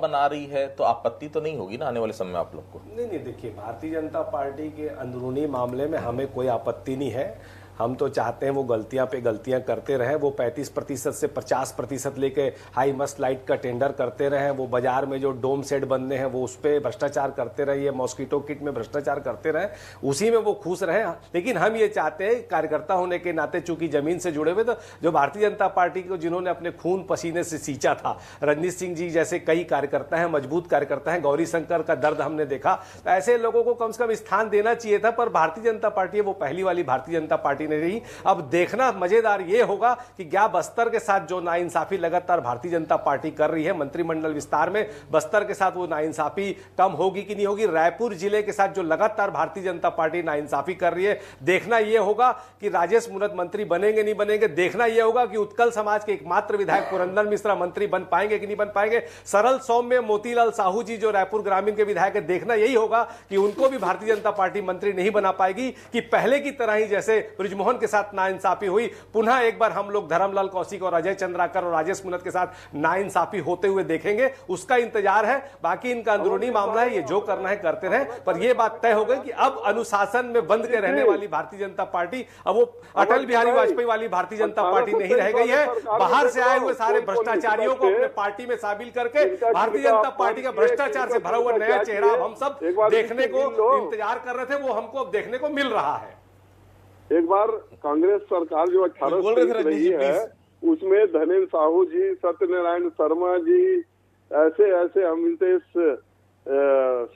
बना रही है तो आपत्ति तो नहीं होगी ना आने वाले समय में आप लोग को? नहीं, देखिए, भारतीय जनता पार्टी के अंदरूनी मामले में हमें कोई आपत्ति नहीं है। हम तो चाहते हैं वो गलतियां पे गलतियां करते रहे। वो 35% से 50% लेके हाई मस्ट लाइट का टेंडर करते रहे। वो बाजार में जो डोम सेट बनने हैं वो उस पर भ्रष्टाचार करते रहे। ये मॉस्किटो किट में भ्रष्टाचार करते रहे, उसी में वो खुश रहे। लेकिन हम ये चाहते हैं, कार्यकर्ता होने के नाते, चूंकि जमीन से जुड़े हुए, तो जो भारतीय जनता पार्टी को जिन्होंने अपने खून पसीने से सींचा था, रजनीश सिंह जी जैसे कई कार्यकर्ता हैं, मजबूत कार्यकर्ता हैं, गौरी शंकर का दर्द हमने देखा, तो ऐसे लोगों को कम से कम स्थान देना चाहिए था। पर भारतीय जनता पार्टी है वो पहली वाली भारतीय जनता पार्टी नहीं रही। अब देखना मजेदार ये होगा कि क्या बस्तर के साथ जो नाइंसाफी लगातार भारतीय जनता पार्टी कर रही है मंत्रिमंडल विस्तार में, बस्तर के साथ वो नाइंसाफी कम होगी कि नहीं होगी। रायपुर जिले के साथ जो लगातार भारतीय जनता पार्टी नाइंसाफी कर रही है, देखना यह होगा कि राजेश मूणत मंत्री बनेंगे नहीं बनेंगे। देखना यह होगा कि उत्कल समाज के एकमात्र विधायक पुरंदर मिश्रा मंत्री बन पाएंगे कि नहीं बन पाएंगे। सरल सौम्य मोतीलाल साहू जी जो रायपुर ग्रामीण के विधायक है, देखना यही होगा कि उनको भी भारतीय जनता पार्टी मंत्री नहीं बना पाएगी, कि पहले की तरह ही जैसे बृजमोहन के साथ नाइंसाफी हुई, पुनः एक बार हम लोग धर्मलाल कौशिक और अजय चंद्राकर और राजेश मूणत के साथ नाइंसाफी होते हुए देखेंगे। उसका इंतजार है। बाकी इनका अंदरूनी मामला है, ये जो करना है करते रहे। पर यह बात तय हो गई कि अब अनुशासन में बंद के रहने वाली भारतीय जनता पार्टी अब वो अटल बिहारी वाजपेयी वाली भारतीय जनता पार्टी नहीं रह गई है। बाहर से आए हुए सारे भ्रष्टाचारियों को अपने पार्टी में शामिल करके भारतीय जनता पार्टी का भ्रष्टाचार से भरा हुआ नया चेहरा हम सब देखने को इंतजार कर रहे थे, वो हमको अब देखने को मिल रहा है। एक बार कांग्रेस सरकार जो 18 रही है उसमें धनेन्द्र साहू जी, सत्यनारायण शर्मा जी, ऐसे अमितेश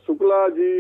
शुक्ला जी,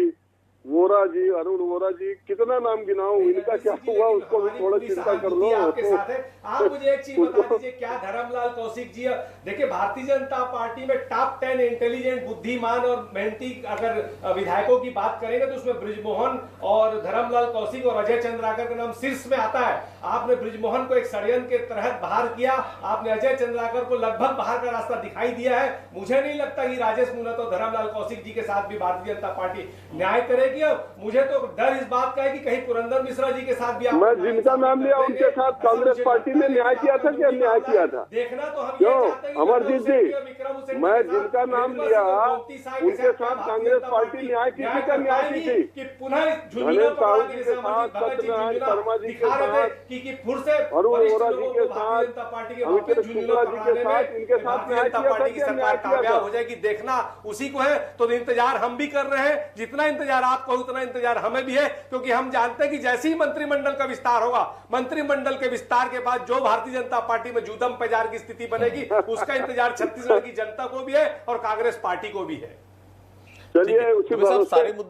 वोरा जी, अरुण वोरा जी, कितना नाम गिनाऊं, इनका क्या हुआ उसको भी थोड़ा चिंता कर लो। आपके साथ है। आप मुझे एक चीज बता दीजिए, क्या धर्मलाल कौशिक जी, देखिए भारतीय जनता पार्टी में टॉप 10 इंटेलिजेंट, बुद्धिमान और मेहनती अगर विधायकों की बात करेंगे तो उसमें बृजमोहन और धर्मलाल कौशिक और अजय चंद्राकर का नाम शीर्ष में आता है। आपने बृजमोहन को एक षड्यंत्र के तहत बाहर किया, आपने अजय चंद्राकर को लगभग बाहर का रास्ता दिखाई दिया है। मुझे नहीं लगता कि राजेश मूणत और धर्मलाल कौशिक जी के साथ भी भारतीय जनता पार्टी न्याय करेगी। मुझे तो डर इस बात का है कि कहीं पुरंदर मिश्रा जी के साथ भी मैं जिनका नाम लिया उनके साथ कांग्रेस पार्टी ने न्याय किया था कि अन्याय किया था? देखना तो हम क्यों अमरजीत जी, मैं जिनका नाम लिया उनके साथ कांग्रेस पार्टी न्याय की थी क्या न्याय की थी? कि पुनः धनेन्द्र साहू जी के साथ, सत्यनारायण शर्मा जी के साथ, अरुण वोरा जी के साथ, अमितेश शुक्ला जी के साथ, इनके साथ न्याय किया था कि अन्याय किया था? हो जाएगी, देखना उसी को है। तो इंतजार हम भी कर रहे हैं, जितना इंतजार आपको उतना इंतजार हमें भी है, क्योंकि हम जानते हैं कि जैसे ही मंत्रिमंडल का विस्तार होगा, मंत्रिमंडल के विस्तार के बाद जो भारतीय जनता पार्टी में जूदम पेजार की स्थिति बनेगी, उसका इंतजार छत्तीसगढ़ की जनता को भी है और कांग्रेस पार्टी को भी है। चलिए, उसी सारे मुद्दों